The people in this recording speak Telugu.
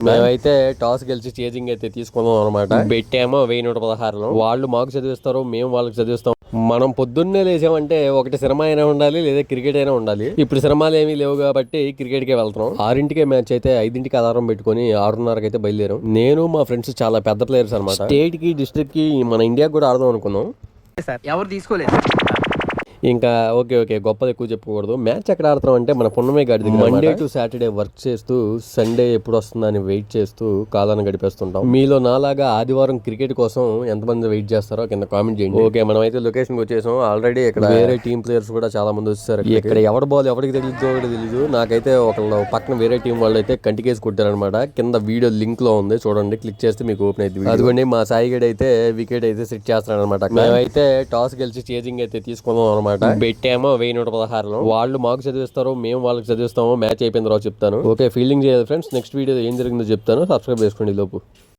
మేమైతే టాస్ గెలిచి చేజింగ్ అయితే తీసుకున్నాం అనమాట. పెట్టామో 1116 వాళ్ళు మాకు చదివిస్తారు, మేము వాళ్ళకి చదివిస్తాం. మనం పొద్దున్నే లేచామంటే ఒకటి సినిమా అయినా ఉండాలి, లేదా క్రికెట్ అయినా ఉండాలి. ఇప్పుడు సినిమాలు ఏమీ లేవు కాబట్టి క్రికెట్ కే వెళ్తున్నాం. 6ంటికే మ్యాచ్ అయితే 5ంటికి అలారం పెట్టుకుని 6:30కి అయితే బయలుదేరాం. నేను మా ఫ్రెండ్స్ చాలా పెద్ద ప్లేయర్స్ అనమాట. స్టేట్ కి, డిస్ట్రిక్ట్ కి, మన ఇండియాకి కూడా ఆడదాం అనుకున్నాం. ఎవరు తీసుకోలేదు. ఇంకా ఓకే గొప్పది ఎక్కువ చెప్పకూడదు. మ్యాచ్ ఎక్కడ ఆడుతున్నాం అంటే మన పున్నమే గాడి దగ్గర. మండే టు సాటర్డే వర్క్ చేస్తూ సండే ఎప్పుడు వస్తుందని వెయిట్ చేస్తూ కాలాన్ని గడిపేస్తుంటాం. మీలో నాలాగా ఆదివారం క్రికెట్ కోసం ఎంతమంది వెయిట్ చేస్తారో కింద కామెంట్ చేయండి. ఓకే, మనం అయితే లొకేషన్ కి వచ్చేసాం. ఆల్రెడీ ఇక్కడ వేరే టీమ్ ప్లేయర్స్ కూడా చాలా మంది వచ్చారు. ఇక్కడ ఎవరి బాల్ ఎవరికి తెలియదు. నాకైతే ఒకళ్ళు పక్కన వేరే టీం వాళ్ళు అయితే కంటికేసి కొట్టారనమాట. కింద వీడియో లింక్ లో ఉంది, చూడండి. క్లిక్ చేస్తే మీకు ఓపెన్ అయితే అదిగోండి. మా సాయి గడ్ అయితే వికెట్ అయితే సెట్ చేస్తున్నాడు అనమాట. మేమైతే టాస్ గెలిచి చేజింగ్ అయితే తీసుకున్నాం అనమాట. పెట్టామో 1116 వాళ్ళు మాకు చదివిస్తారు, మేము వాళ్ళకి చదివిస్తాము. మ్యాచ్ అయిపోయిన తర్వాత చెప్తాను. ఓకే, ఫీల్డింగ్ చేయాలి ఫ్రెండ్స్. నెక్స్ట్ వీడియో ఏం జరిగిందో చెప్తాను. సబ్స్క్రైబ్ చేసుకోండి లోపు.